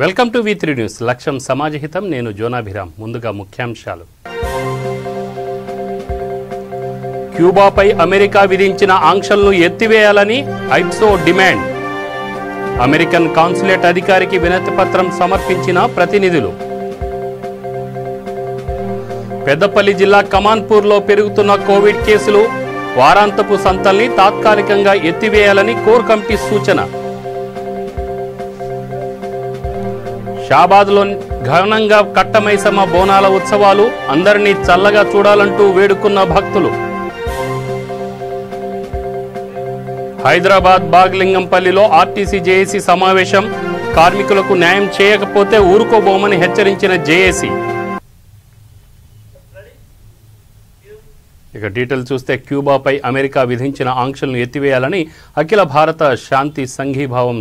Welcome to V3 news. లక్ష్యం సమాజహితం. నేను జోనాభిరామ్. ముందుగా ముఖ్యాంశాలు. క్యూబాపై అమెరికా విధించిన ఆంక్షలను ఎత్తివేయాలని ఐప్సో డిమాండ్. అమెరికన్ కాన్సులేట్ అధికారికి వినతి పత్రం సమర్పించిన ప్రతినిధులు. పెద్దపల్లి జిల్లా కమాన్పూర్లో పెరుగుతున్న కోవిడ్ కేసులు. వారాంతపు సంతల్ని తాత్కాలికంగా ఎత్తివేయాలని కోర్ కమిటీ సూచన. షాబాద్లో ఘనంగా కట్టమైసమ్మ బోనాల ఉత్సవాలు. అందరినీ చల్లగా చూడాలంటూ వేడుకున్న భక్తులు. హైదరాబాద్ బాగ్లింగంపల్లిలో ఆర్టీసీ జేఏసీ సమావేశం. కార్మికులకు న్యాయం చేయకపోతే ఊరుకోబోమని హెచ్చరించిన జేఏసీ. ఇక డీటెయిల్ చూస్తే, క్యూబాపై అమెరికా విధించిన ఆంక్షలను ఎత్తివేయాలని అఖిల భారత శాంతి సంఘీభావం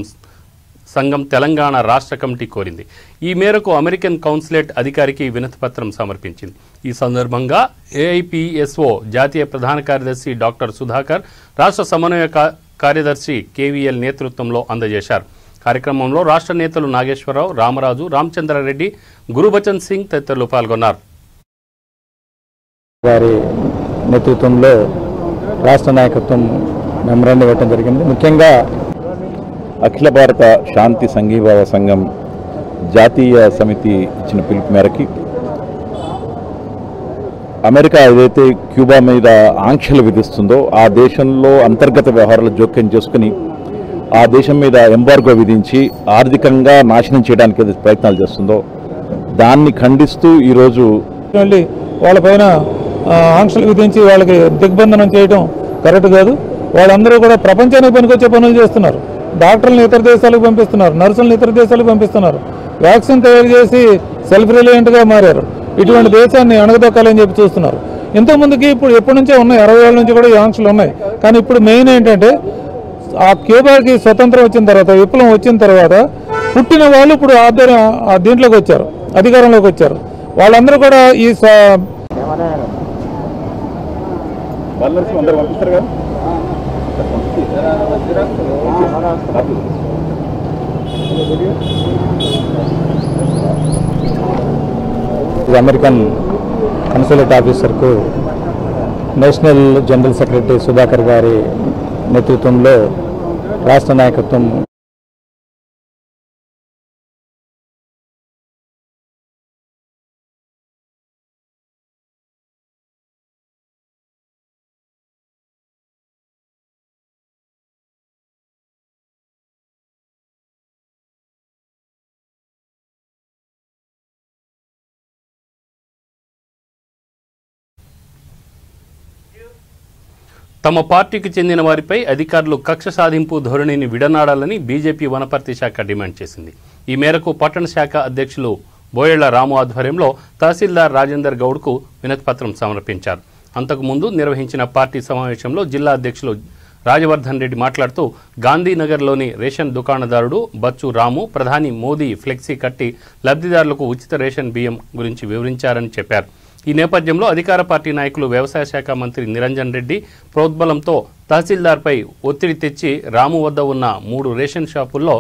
సంఘం తెలంగాణ రాష్ట్ర కమిటీ కోరింది. ఈ మేరకు అమెరికన్ కౌన్సిలేట్ అధికారికి వినతిపత్రం సమర్పించింది. ఈ సందర్భంగా ఏఐపిఎస్ఓ జాతీయ ప్రధాన కార్యదర్శి డాక్టర్ సుధాకర్, రాష్ట్ర సమన్వయ కార్యదర్శి కేవీఎల్ నేతృత్వంలో అందజేశారు. కార్యక్రమంలో రాష్ట్ర నేతలు నాగేశ్వరరావు, రామరాజు, రామచంద్రారెడ్డి, గురుబచన్ సింగ్ తదితరులు పాల్గొన్నారు. వారి నేతృత్వంలో రాష్ట్ర నాయకత్వం మెమరాండం ఇవ్వడం జరిగింది. ముఖ్యంగా అఖిల భారత శాంతి సంఘీభావ సంఘం జాతీయ సమితి ఇచ్చిన పిలుపు మేరకి అమెరికా ఏదైతే క్యూబా మీద ఆంక్షలు విధిస్తుందో ఆ దేశంలో అంతర్గత వ్యవహారాలు జోక్యం చేసుకుని ఆ దేశం మీద ఎంబార్గో విధించి ఆర్థికంగా నాశనం చేయడానికి ఏదైతే ప్రయత్నాలు చేస్తుందో దాన్ని ఖండిస్తూ ఈరోజు వాళ్ళపైన ఆంక్షలు విధించి వాళ్ళకి దిగ్బంధనం చేయడం కరెక్ట్ కాదు. వాళ్ళందరూ కూడా ప్రపంచానికి పనికొచ్చే పనులు చేస్తున్నారు. డాక్టర్లను ఇతర దేశాలకు పంపిస్తున్నారు, నర్సులను ఇతర దేశాలకు పంపిస్తున్నారు, వ్యాక్సిన్ తయారు చేసి సెల్ఫ్ రిలయంట్గా మారారు. ఇటువంటి దేశాన్ని అణగదొక్కాలని చెప్పి చూస్తున్నారు. ఇంతకుముందుకి ఇప్పుడు ఎప్పటి నుంచే ఉన్నాయి, 60 ఏళ్ళ నుంచి కూడా ఈ ఆంక్షలు ఉన్నాయి. కానీ ఇప్పుడు మెయిన్ ఏంటంటే ఆ క్యూబాకి స్వతంత్రం వచ్చిన తర్వాత, విప్లవం వచ్చిన తర్వాత పుట్టిన వాళ్ళు ఇప్పుడు దీంట్లోకి వచ్చారు, అధికారంలోకి వచ్చారు. వాళ్ళందరూ కూడా ఈ అమెరికన్ కన్సులేట్ ఆఫీసర్కు నేషనల్ జనరల్ సెక్రటరీ సుధాకర్ గారి నేతృత్వంలో రాష్ట్ర నాయకత్వం తమ పార్టీకి చెందిన వారిపై అధికారులు కక్ష సాధింపు ధోరణిని విడనాడాలని బీజేపీ వనపర్తి శాఖ డిమాండ్ చేసింది. ఈ మేరకు పట్టణ శాఖ అధ్యక్షులు బోయళ్ల రాము ఆధ్వర్యంలో తహసీల్దార్ రాజేందర్ గౌడ్కు వినతిపత్రం సమర్పించారు. అంతకుముందు నిర్వహించిన పార్టీ సమావేశంలో జిల్లా అధ్యక్షులు రాజవర్ధన్ రెడ్డి మాట్లాడుతూ, గాంధీనగర్లోని రేషన్ దుకాణదారుడు బచ్చు రాము ప్రధాని మోదీ ఫ్లెక్సీ కట్టి లబ్ధిదారులకు ఉచిత రేషన్ బియ్యం గురించి వివరించారని చెప్పారు. ఈ నేపథ్యంలో అధికార పార్టీ నాయకులు వ్యవసాయ శాఖ మంత్రి నిరంజన్ రెడ్డి ప్రోద్బలంతో తహసీల్దార్పై ఒత్తిడి తెచ్చి రాము వద్ద ఉన్న 3 రేషన్ షాపుల్లో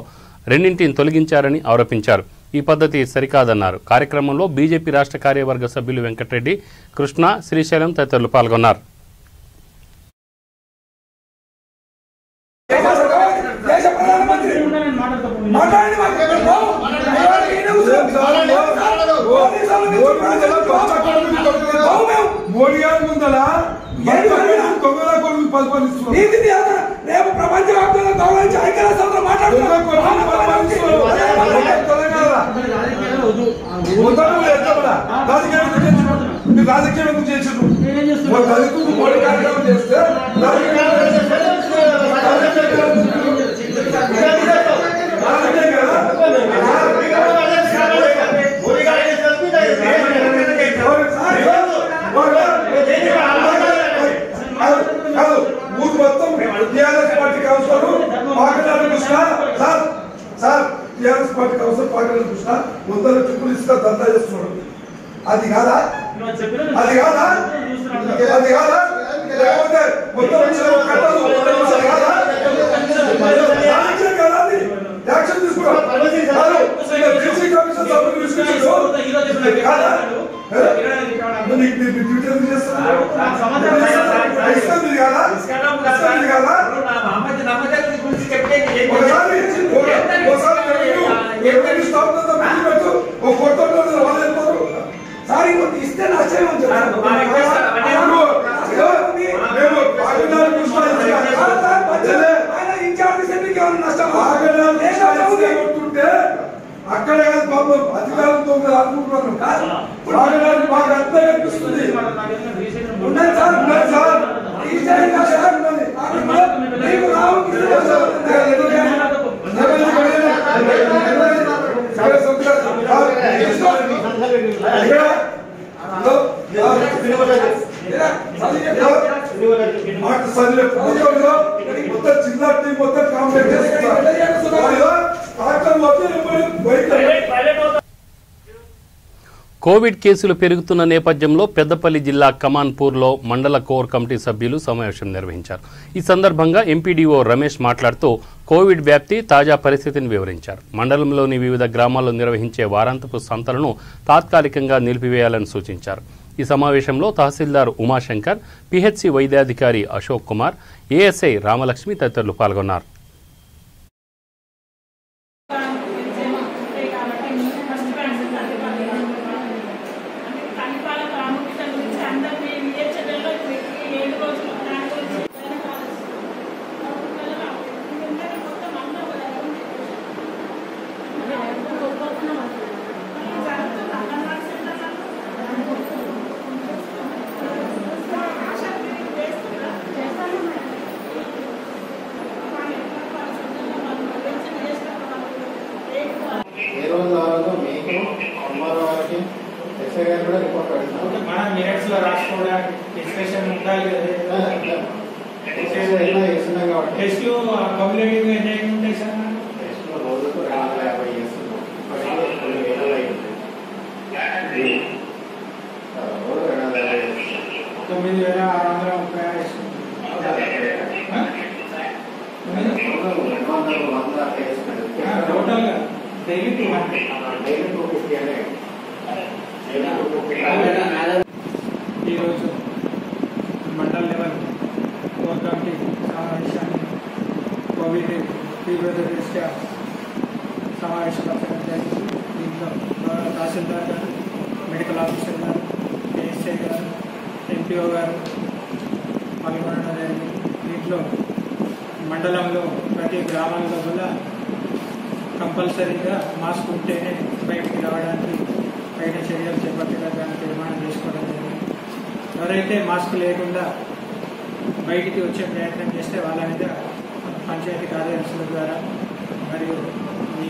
2 తొలగించారని ఆరోపించారు. ఈ పద్ధతి సరికాదన్నారు. కార్యక్రమంలో బీజేపీ రాష్ట్ర కార్యవర్గ సభ్యులు వెంకటరెడ్డి, కృష్ణ, శ్రీశైలం తదితరులు పాల్గొన్నారు. రాజకీయం ఎందుకు చేసారు? మోడీ కార్యక్రమం చేస్తే ఊరు మొత్తం TRS party councillor Pakanadu Krishna sir TRS party councillor Pakanadu Krishna మొత్తం ట్రిపుల్ ఇస్తా దందా చేస్తున్నాడు. అది కాదా? అది కాదా? అది కాదా? లేకపోతే మొత్తం యాక్షన్ తీసుకున్నాం. ఇస్తే నష్టం అక్కడే కాదు పాపం అధికారంతో అనుకుంటున్నాను బాగా బాగా అంతా కనిపిస్తుంది మొత్తం జిల్లా టీం మొత్తం కాంప్లైంట్ కోవిడ్ కేసులు పెరుగుతున్న నేపథ్యంలో పెద్దపల్లి జిల్లా కమాన్పూర్లో మండల కోర్ కమిటీ సభ్యులు సమావేశం నిర్వహించారు. ఈ సందర్భంగా ఎంపీడీఓ రమేష్ మాట్లాడుతూ కోవిడ్ వ్యాప్తి తాజా పరిస్థితిని వివరించారు. మండలంలోని వివిధ గ్రామాల్లో నిర్వహించే వారాంతపు సంతలను తాత్కాలికంగా నిలిపివేయాలని సూచించారు. ఈ సమావేశంలో తహసీల్దార్ ఉమాశంకర్, పిహెచ్సి వైద్యాధికారి అశోక్ కుమార్, ఏఎస్ఐ రామలక్ష్మి తదితరులు పాల్గొన్నారు. ఈరోజు మండల్ లెవెల్ కోర్ కమిటీ సమావేశాన్ని కోవిడ్ తీవ్రత దృష్ట్యా సమావేశపరచడం జరిగింది. దీంట్లో తహసీల్దార్ గారు, మెడికల్ ఆఫీసర్ గారు, ఏఎస్ఐ గారు, ఎంపీఓ గారు పాల్గొనడం జరిగింది. దీంట్లో మండలంలో ప్రతి గ్రామంలో కూడా కంపల్సరీగా మాస్క్ ఉంటేనే బయటికి రావడానికి పైన చర్యలు చేపట్టడానికి తీర్మానం చేసుకోవడం జరిగింది. ఎవరైతే మాస్క్ లేకుండా బయటికి వచ్చే ప్రయత్నం చేస్తే వాళ్ళ మీద పంచాయతీ కార్యదర్శుల ద్వారా మరియు ఈ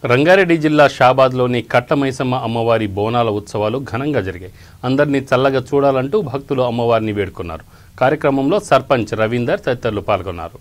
రంగారెడ్డి జిల్లా షాబాద్లోని కట్టమైసమ్మ అమ్మవారి బోనాల ఉత్సవాలు ఘనంగా జరిగాయి. అందరినీ చల్లగా చూడాలంటూ భక్తులు అమ్మవారిని వేడుకున్నారు. కార్యక్రమంలో సర్పంచ్ రవీందర్ తదితరులు పాల్గొన్నారు.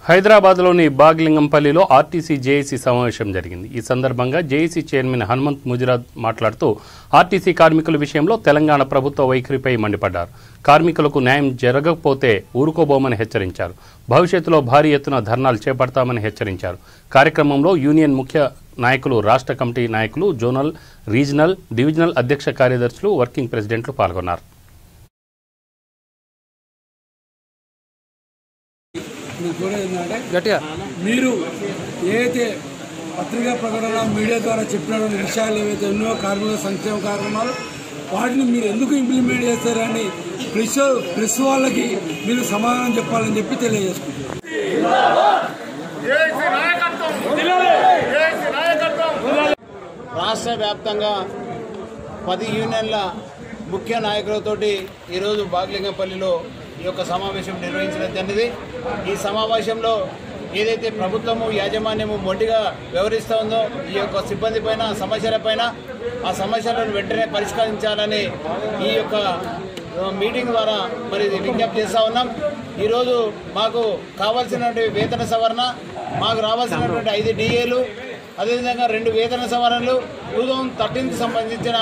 హైదరాబాద్లోని బాగ్లింగంపల్లిలో ఆర్టీసీ జేఏసీ సమావేశం జరిగింది. ఈ సందర్భంగా జేఏసీ చైర్మన్ హనుమంత్ ముజిరాద్ మాట్లాడుతూ ఆర్టీసీ కార్మికుల విషయంలో తెలంగాణ ప్రభుత్వ వైఖరిపై మండిపడ్డారు. కార్మికులకు న్యాయం జరగకపోతే ఊరుకోబోమని హెచ్చరించారు. భవిష్యత్తులో భారీ ఎత్తున ధర్నాలు చేపడతామని హెచ్చరించారు. కార్యక్రమంలో యూనియన్ ముఖ్య నాయకులు, రాష్ట్ర కమిటీ నాయకులు, జోనల్, రీజనల్, డివిజనల్ అధ్యక్ష కార్యదర్శులు, వర్కింగ్ ప్రెసిడెంట్లు పాల్గొన్నారు. మీరు ఏదైతే పత్రికా ప్రకటన మీడియా ద్వారా చెప్పినటువంటి విషయాలు ఏవైతే ఉన్నాయో కార్మికుల సంక్షేమ కార్యక్రమాలు వాటిని మీరు ఎందుకు ఇంప్లిమెంట్ చేస్తారని ప్రెస్ వాళ్ళకి మీరు సమాధానం చెప్పాలని చెప్పి తెలియజేసుకుంటున్నారు. రాష్ట్ర వ్యాప్తంగా 10 యూనియన్ల ముఖ్య నాయకులతోటి ఈరోజు బాగ్లింగంపల్లిలో ఈ యొక్క సమావేశం నిర్వహించడం జరిగింది. ఈ సమావేశంలో ఏదైతే ప్రభుత్వము యాజమాన్యము మొండిగా వ్యవహరిస్తూ ఉందో ఈ యొక్క సిబ్బంది పైన సమస్యలపైన ఆ సమస్యలను వెంటనే పరిష్కరించాలని ఈ యొక్క మీటింగ్ ద్వారా మరి విజ్ఞప్తి చేస్తూ ఉన్నాం. ఈరోజు మాకు కావాల్సినటువంటి వేతన సవరణ, మాకు రావాల్సినటువంటి 5 డిఏలు, అదేవిధంగా 2 వేతన సవరణలు, 2013కి సంబంధించిన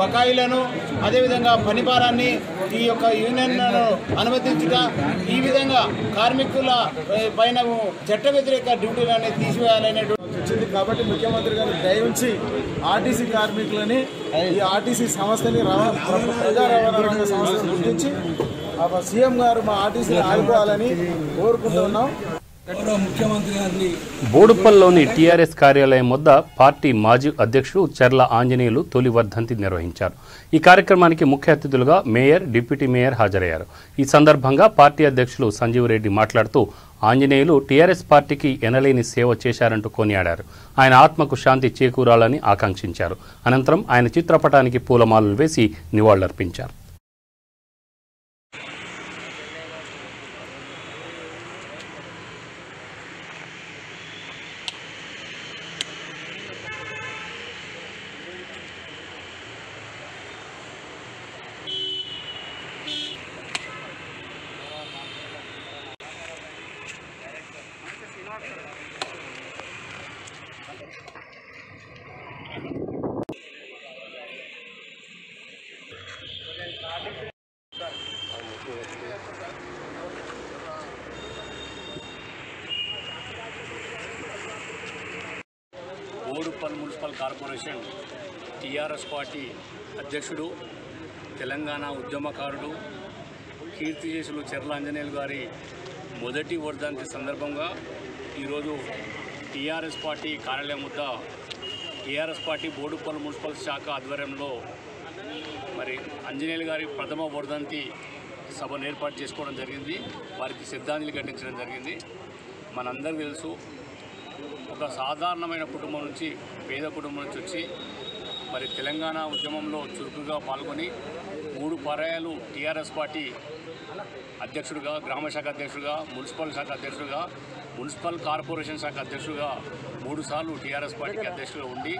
బకాయిలను, అదేవిధంగా పనిభారాన్ని ఈ యొక్క యూనియన్లను అనుమతించుట, ఈ విధంగా కార్మికుల పైన చట్ట వ్యతిరేక డ్యూటీలని తీసివేయాలనేటువంటి వచ్చింది. కాబట్టి ముఖ్యమంత్రి గారు దయవుంచి ఆర్టీసీ కార్మికులని, ఈ ఆర్టీసీ సంస్థని ప్రజా రవాణా రంగ సంస్థను గుర్తించి సీఎం గారు మా ఆర్టీసీని ఆదుకోవాలని కోరుకుంటున్నాం. బోడుప్పల్లోని టీఆర్ఎస్ కార్యాలయం వద్ద పార్టీ మాజీ అధ్యక్షుడు చర్ల ఆంజనేయులు తొలి వర్ధంతి నిర్వహించారు. ఈ కార్యక్రమానికి ముఖ్య అతిథులుగా మేయర్, డిప్యూటీ మేయర్ హాజరయ్యారు. ఈ సందర్భంగా పార్టీ అధ్యక్షులు సంజీవ్ రెడ్డి మాట్లాడుతూ ఆంజనేయులు టీఆర్ఎస్ పార్టీకి ఎనలేని సేవ చేశారంటూ కొనియాడారు. ఆయన ఆత్మకు శాంతి చేకూరాలని ఆకాంక్షించారు. అనంతరం ఆయన చిత్రపటానికి పూలమాలలు వేసి నివాళులర్పించారు. Boduppal municipal corporation TRS party అధ్యక్షుడు, తెలంగాణ ఉద్యమకారుడు, కీర్తిశేషులు చర్ల ఆంజనేయులు గారి మొదటి వర్ధంతి సందర్భంగా ఈరోజు టీఆర్ఎస్ పార్టీ కార్యాలయం వద్ద టీఆర్ఎస్ పార్టీ బోడుప్పల్ మున్సిపల్ శాఖ ఆధ్వర్యంలో మరి ఆంజనేయులు గారి ప్రథమ వర్ధంతి సభను ఏర్పాటు చేసుకోవడం జరిగింది. వారికి శ్రద్ధాంజలి ఘటించడం జరిగింది. మనందరికీ తెలుసు, ఒక సాధారణమైన కుటుంబం నుంచి, పేద కుటుంబం నుంచి వచ్చి మరి తెలంగాణ ఉద్యమంలో చురుకుగా పాల్గొని 3 పర్యాయాలు టీఆర్ఎస్ పార్టీ అధ్యక్షుడిగా, గ్రామ శాఖ అధ్యక్షుడిగా, మున్సిపల్ శాఖ అధ్యక్షుడిగా, మున్సిపల్ కార్పొరేషన్ శాఖ అధ్యక్షుడిగా 3 సార్లు టీఆర్ఎస్ పార్టీకి అధ్యక్షుడిగా ఉండి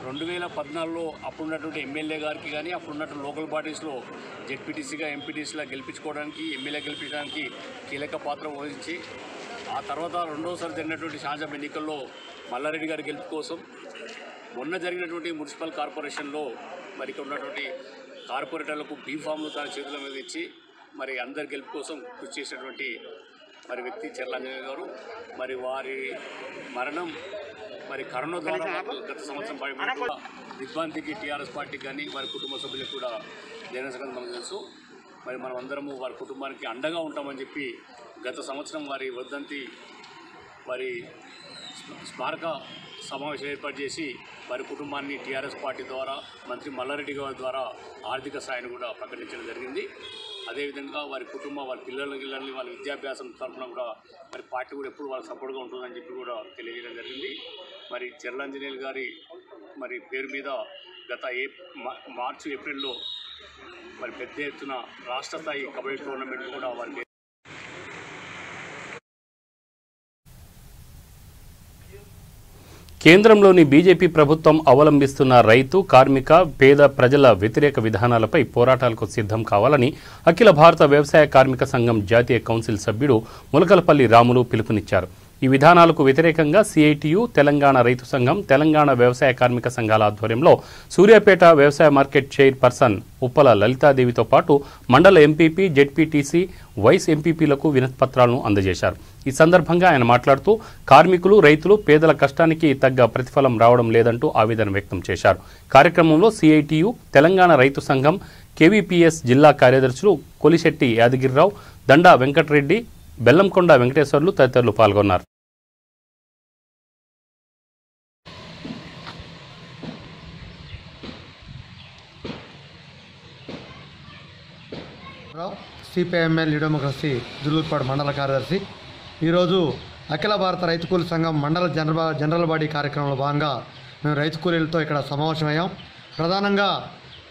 2014లో అప్పుడున్నటువంటి ఎమ్మెల్యే గారికి కానీ, అప్పుడున్నటువంటి లోకల్ పార్టీస్లో జెడ్పీటీసీగా, ఎంపీటీసీగా గెలిపించుకోవడానికి, ఎమ్మెల్యే గెలిపించడానికి కీలక పాత్ర వహించి ఆ తర్వాత రెండోసారి జరిగినటువంటి శాసనసభ ఎన్నికల్లో మల్లారెడ్డి గారి గెలుపు కోసం, మొన్న జరిగినటువంటి మున్సిపల్ కార్పొరేషన్లో మరి ఇక్కడ ఉన్నటువంటి కార్పొరేటర్లకు బీఫామ్లు తన చేతుల మీద ఇచ్చి మరి అందరి గెలుపు కోసం కృషి చేసినటువంటి మరి వ్యక్తి చర్ల ఆంజనేయులు గారు. మరి వారి మరణం మరి కరోనా ద్వారా గత సంవత్సరం పడిన దిగ్భ్రాంతికి టీఆర్ఎస్ పార్టీకి కానీ వారి కుటుంబ సభ్యులకు కూడా జరిగిన సంగతి మనకు తెలుసు. మరి మనం అందరము వారి కుటుంబానికి అండగా ఉంటామని చెప్పి గత సంవత్సరం వారి వర్ధంతి వారి స్మారక సమావేశం ఏర్పాటు చేసి వారి కుటుంబాన్ని టీఆర్ఎస్ పార్టీ ద్వారా, మంత్రి మల్లారెడ్డి గారి ద్వారా ఆర్థిక సాయాన్ని కూడా ప్రకటించడం జరిగింది. అదేవిధంగా వారి కుటుంబం, వారి పిల్లల్ని వాళ్ళ విద్యాభ్యాసం తరఫున కూడా మరి పార్టీ కూడా ఎప్పుడు వాళ్ళకి సపోర్ట్గా ఉంటుందని చెప్పి కూడా తెలియజేయడం జరిగింది. మరి చర్ల ఆంజనేయులు గారి మరి పేరు మీద గత మార్చి, ఏప్రిల్లో మరి పెద్ద ఎత్తున రాష్ట్ర స్థాయి కబడ్డీ టోర్నమెంట్ కూడా వారి కేంద్రంలోని బీజేపీ ప్రభుత్వం అవలంబిస్తున్న రైతు, కార్మిక, పేద ప్రజల వ్యతిరేక విధానాలపై పోరాటాలకు సిద్ధం కావాలని అఖిల భారత వ్యవసాయ కార్మిక సంఘం జాతీయ కౌన్సిల్ సభ్యుడు ములకలపల్లి రాములు పిలుపునిచ్చారు. ఈ విధానాలకు వ్యతిరేకంగా సిఐటియు, తెలంగాణ రైతు సంఘం, తెలంగాణ వ్యవసాయ కార్మిక సంఘాల ఆధ్వర్యంలో సూర్యాపేట వ్యవసాయ మార్కెట్ చైర్పర్సన్ ఉప్పల లలితాదేవితో పాటు మండల ఎంపీపీ, జెడ్పీటీసీ, వైస్ ఎంపీపీలకు వినతిపత్రాలను అందజేశారు. ఈ సందర్భంగా ఆయన మాట్లాడుతూ కార్మికులు, రైతులు, పేదల కష్టానికి తగ్గ ప్రతిఫలం రావడం లేదంటూ ఆవేదన వ్యక్తం చేశారు. కార్యక్రమంలో సిఐటియు, తెలంగాణ రైతు సంఘం, కేవీపీఎస్ జిల్లా కార్యదర్శులు కొలిశెట్టి యాదగిరిరావు, దండా వెంకటరెడ్డి, బెల్లంకొండ వెంకటేశ్వర్లు తదితరులు పాల్గొన్నారు. సిపిఐఎంఎల్ లీడ్ డెమోక్రసీ జులూర్పాడు మండల కార్యదర్శి. ఈరోజు అఖిల భారత రైతు కూలీ సంఘం మండల జనరల్ బాడీ కార్యక్రమంలో భాగంగా మేము రైతు కూలీలతో ఇక్కడ సమావేశమయ్యాం. ప్రధానంగా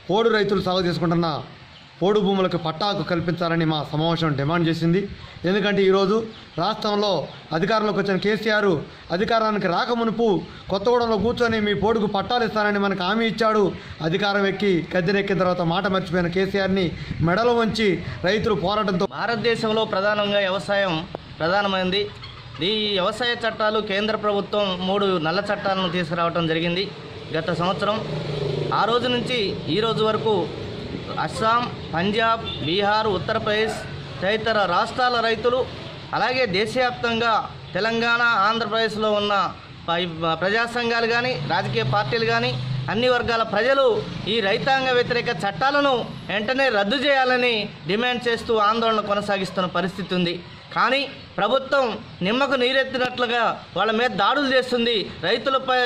పోడు రైతులు సాగు చేసుకుంటున్న పోడు భూములకు పట్టాకు కల్పించాలని మా సమావేశం డిమాండ్ చేసింది. ఎందుకంటే ఈరోజు రాష్ట్రంలో అధికారంలోకి వచ్చిన కేసీఆర్ అధికారానికి రాకమునుపు కొత్తగూడెంలో కూర్చొని మీ పోడుకు పట్టాలు ఇస్తానని మనకు హామీ ఇచ్చాడు. అధికారం ఎక్కి గద్దెనెక్కిన తర్వాత మాట మర్చిపోయిన కేసీఆర్ని మెడలో వంచి రైతులు పోరాటంతో భారతదేశంలో ప్రధానంగా వ్యవసాయం ప్రధానమైంది. ఈ వ్యవసాయ చట్టాలు కేంద్ర ప్రభుత్వం 3 నల్ల చట్టాలను తీసుకురావడం జరిగింది గత సంవత్సరం. ఆ రోజు నుంచి ఈ రోజు వరకు అస్సాం, పంజాబ్, బీహార్, ఉత్తరప్రదేశ్ తదితర రాష్ట్రాల రైతులు, అలాగే దేశవ్యాప్తంగా తెలంగాణ, ఆంధ్రప్రదేశ్లో ఉన్న ప్రజా సంఘాలు కానీ, రాజకీయ పార్టీలు కానీ, అన్ని వర్గాల ప్రజలు ఈ రైతాంగ వ్యతిరేక చట్టాలను వెంటనే రద్దు చేయాలని డిమాండ్ చేస్తూ ఆందోళన కొనసాగిస్తున్న పరిస్థితి ఉంది. కానీ ప్రభుత్వం నిమ్మకు నీరెత్తినట్లుగా వాళ్ళ మీద దాడులు చేస్తుంది. రైతులపై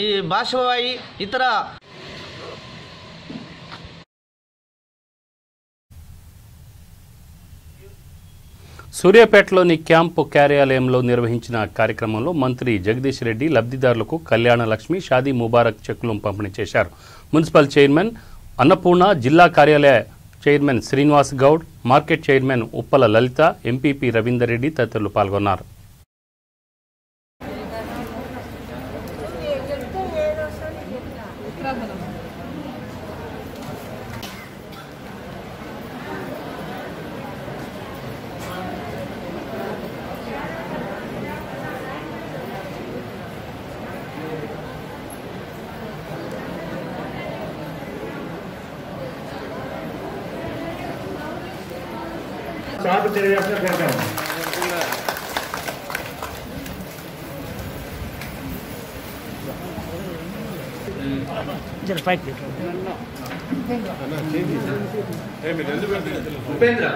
ఈ భాషవాయి ఇతర సూర్యాపేటలోని క్యాంపు కార్యాలయంలో నిర్వహించిన కార్యక్రమంలో మంత్రి జగదీష్ రెడ్డి లబ్ధిదారులకు కళ్యాణ లక్ష్మి, షాదీ ముబారక్ చెక్కులను పంపిణీ చేశారు. మున్సిపల్ చైర్మన్ అన్నపూర్ణ, జిల్లా కార్యాలయ chairman Srinivas Goud, market chairman Uppala Lalitha, MPP Ravinder Reddy తదితరులు పాల్గొన్నారు. సాగు తెలియజేసిన కోరుతాము. ఉపేంద్ర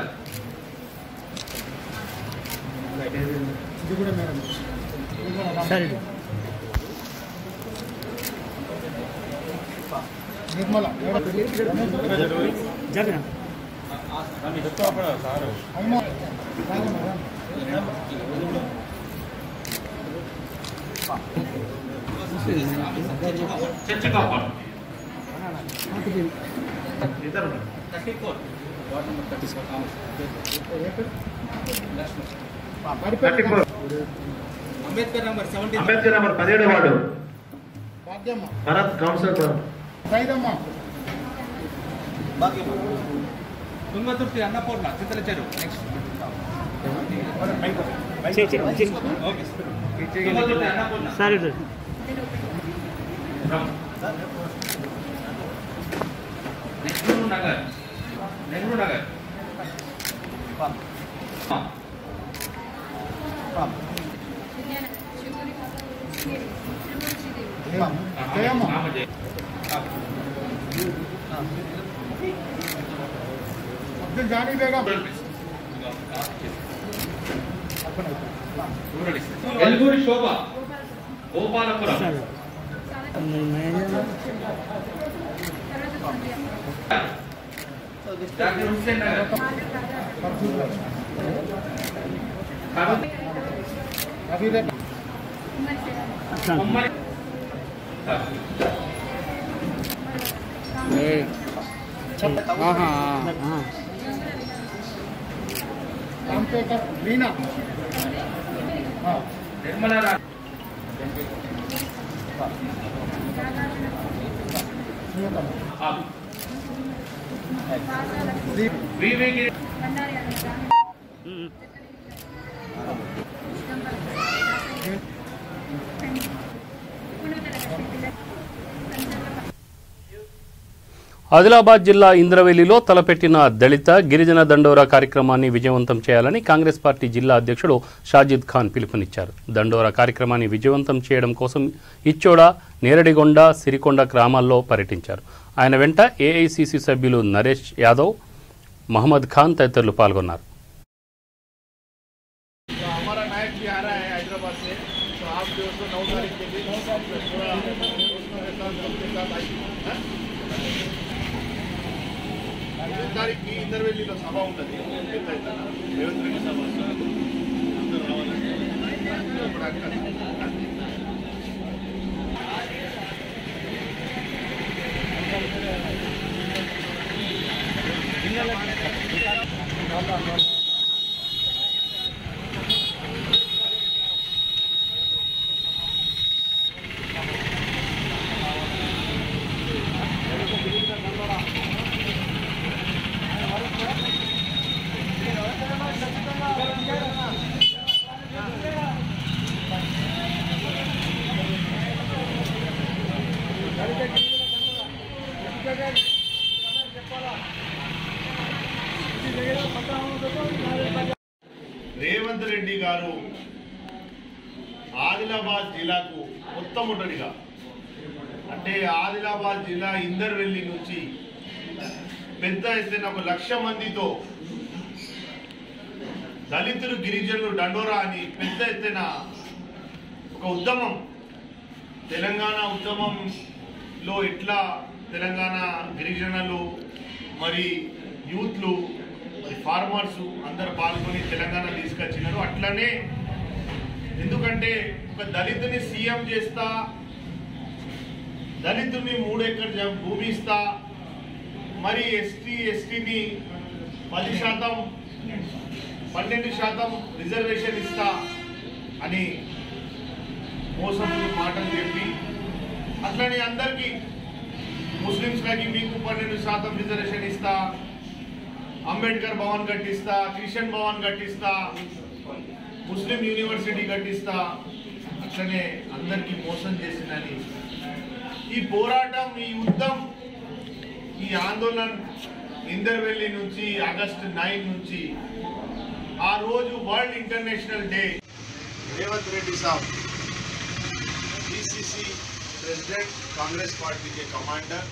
సరే Nirmala Jagan Ambedkar number 17 ward Bharath councillor Tungaturthi Annapurna Chitra చెరువు సరే నెహ్రూ నగర్ जानी बेगम एलगूरी शोभा गोपालपुरम जाकिर हुसैन नगर रीना निर्मला ఆదిలాబాద్ జిల్లా ఇంద్రవెల్లిలో తలపెట్టిన దళిత గిరిజన దండోరా కార్యక్రమాన్ని విజయవంతం చేయాలని కాంగ్రెస్ పార్టీ జిల్లా అధ్యక్షుడు షాజిద్ ఖాన్ పిలుపునిచ్చారు. దండోరా కార్యక్రమాన్ని విజయవంతం చేయడం కోసం ఇచ్చోడ, నేరడిగొండ, సిరికొండ గ్రామాల్లో పర్యటించారు. ఆయన వెంట ఏఐసిసి సభ్యులు నరేష్ యాదవ్, మహమ్మద్ ఖాన్ తదితరులు పాల్గొన్నారు. తారీఖు ఇంద్రవెల్లిలో సభ ఉంటుంది. రేవంత్ రెడ్డి సభ అందరూ రావాలంటే రేవంత్ రెడ్డి గారు ఆదిలాబాద్ జిల్లాకు మొట్టమొదటిగా అంటే ఆదిలాబాద్ జిల్లా ఇందర్వెల్లి నుంచి పెద్ద ఎత్తున 1,00,000 మందితో దళితులు గిరిజనులు దండోరా అని పెద్ద ఎత్తున ఒక ఉద్యమం, తెలంగాణ ఉద్యమంలో ఎట్లా తెలంగాణ గిరిజనులు మరి యూత్లు మరి ఫార్మర్స్ అందరు పాల్గొని తెలంగాణ తీసుకొచ్చినారు. అట్లనే ఎందుకంటే ఒక దళితుని సీఎం చేస్తా, దళితుని 3 ఎకర్ భూమి ఇస్తా, మరి ఎస్టీని 10%, 12% రిజర్వేషన్ ఇస్తా అని మోసం మాటలు చెప్పి, అట్లనే అందరికీ ముస్లింస్లకి మీకు 12% రిజర్వేషన్ ఇస్తా, అంబేద్కర్ భవన్ కట్టిస్తా, క్రిస్టియన్ భవన్ కట్టిస్తా, ముస్లిం యూనివర్సిటీ కట్టిస్తా, అట్లనే అందరికీ మోసం చేసిందని ఈ పోరాటం, ఈ యుద్ధం, ఈ ఆందోళన ఇందర్వెల్లి నుంచి ఆగస్టు 9 నుంచి ఆ రోజు world international day Revanth Reddy साहब बीसीसी प्रेसिडेंट, कांग्रेस पार्टी के कमांडर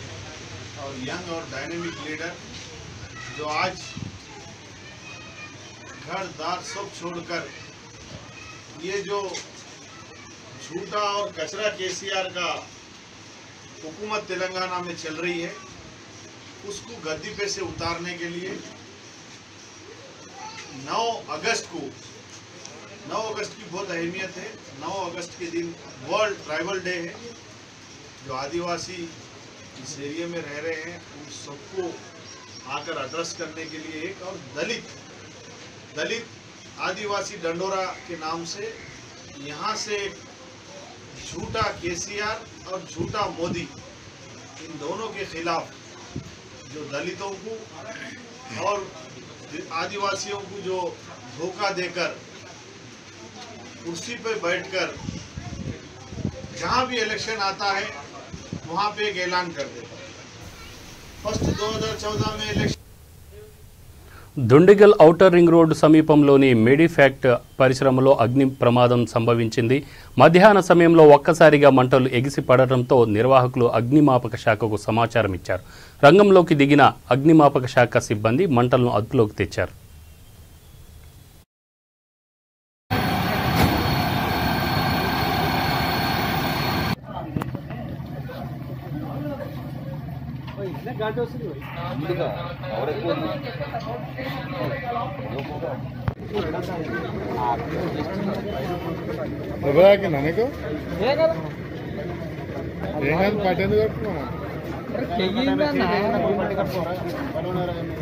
और यंग और डायनेमिक लीडर जो आज घर दार सब छोड़कर ये जो झूठा और कचरा केसीआर का हुकूमत तेलंगाना में चल रही है उसको गद्दी पे से उतारने के लिए 9 अगस्त की बहुत अहमियत है। 9 अगस्त के दिन वर्ल्ड ट्राइबल डे है। जो आदिवासी इस एरिया में रह रहे हैं उन सबको आकर एड्रेस करने के लिए एक, और दलित आदिवासी डंडोरा के नाम से यहाँ से झूठा केसीआर और झूठा मोदी, इन दोनों के खिलाफ जो दलितों को और आदिवासियों को जो धोखा देकर कुर्सी पर बैठकर जहां भी इलेक्शन आता है वहां पे एक ऐलान कर देता है। फर्स्ट 2014 में election Dundigal outer ring road సమీపంలోని మెడిఫ్యాక్ట్ పరిశ్రమలో అగ్ని ప్రమాదం సంభవించింది. మధ్యాహ్న సమయంలో ఒక్కసారిగా మంటలు ఎగిసి పడటంతో నిర్వాహకులు అగ్నిమాపక శాఖకు సమాచారం ఇచ్చారు. రంగంలోకి దిగిన అగ్నిమాపక శాఖ సిబ్బంది మంటలను అదుపులోకి తెచ్చారు. ನನಗೂ పట్టేందు కట్టుకున్నా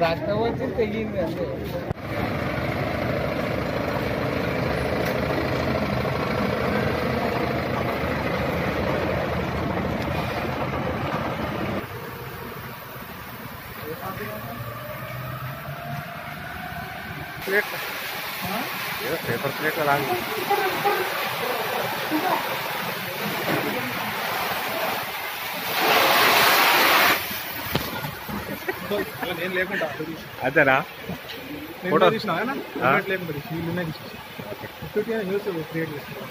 రక్తం వచ్చి తెగింది అంతే. పేపర్ ప్లేట్ లాగా నేను లేకుండా అదేనా ఫోటో తీసినా లేకుండా న్యూస్ క్రియేట్ చేస్తున్నా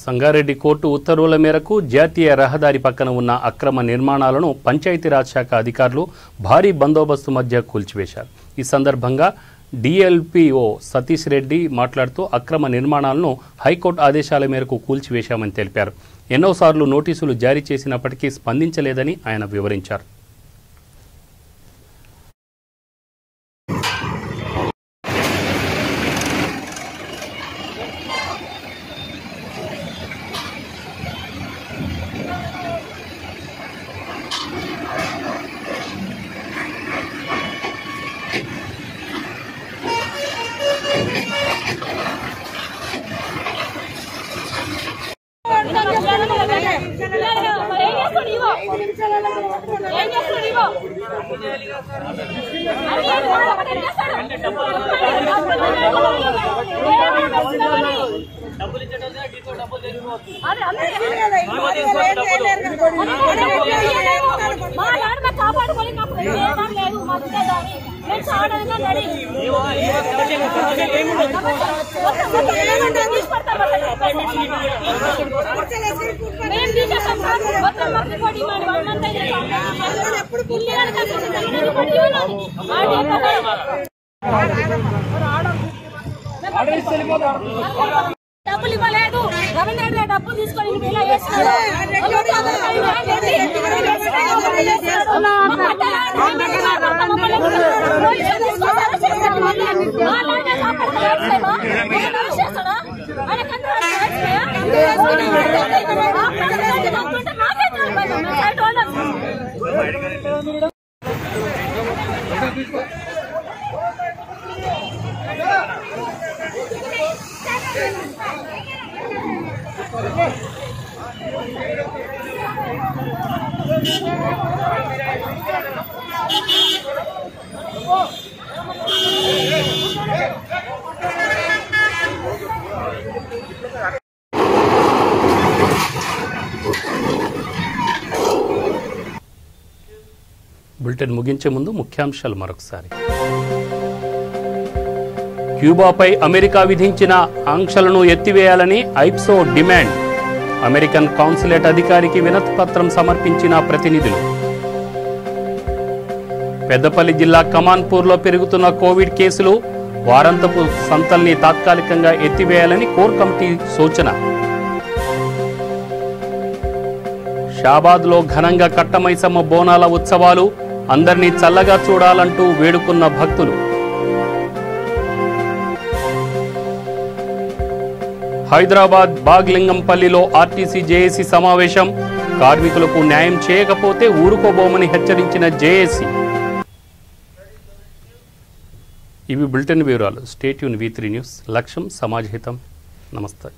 సంగారెడ్డి కోర్టు ఉత్తర్వుల మేరకు జాతీయ రహదారి పక్కన ఉన్న అక్రమ నిర్మాణాలను పంచాయతీరాజ్ శాఖ అధికారులు భారీ బందోబస్తు మధ్య కూల్చివేశారు. ఈ సందర్భంగా డిఎల్పిఓ సతీష్ రెడ్డి మాట్లాడుతూ అక్రమ నిర్మాణాలను హైకోర్టు ఆదేశాల మేరకు కూల్చివేశామని తెలిపారు. ఎన్నోసార్లు నోటీసులు జారీ చేసినప్పటికీ స్పందించలేదని ఆయన వివరించారు. డబ్బులు ఇవ్వలేదు రవీంద్ర డబ్బులు తీసుకొని బులెటిన్ ముగించే ముందు ముఖ్యాంశాలు మరొకసారి. క్యూబాపై అమెరికా విధించిన ఆంక్షలను ఎత్తివేయాలని ఐప్సో డిమాండ్. అమెరికన్ కాన్సులేట్ అధికారికి వినతి పత్రం సమర్పించిన ప్రతినిధులు. పెద్దపల్లి జిల్లా కమాన్పూర్లో పెరుగుతున్న కోవిడ్ కేసులు, వారాంతపు సంతల్ని తాత్కాలికంగా ఎత్తివేయాలని కోర్ కమిటీ సూచన. షాబాద్లో ఘనంగా కట్టమైసమ్మ బోనాల ఉత్సవాలు, అందరినీ చల్లగా చూడాలంటూ వేడుకున్న భక్తులు. హైదరాబాద్ బాగ్లింగంపల్లిలో ఆర్టీసీ జేఏసీ సమావేశం. కార్మికులకు న్యాయం చేయకపోతే ఊరుకోబోమని హెచ్చరించిన జేఏసీ. ఇవి బులెటిన్ వివరాలు. Stay tune V3 news. లక్ష్యం సమాజహితం. నమస్తే.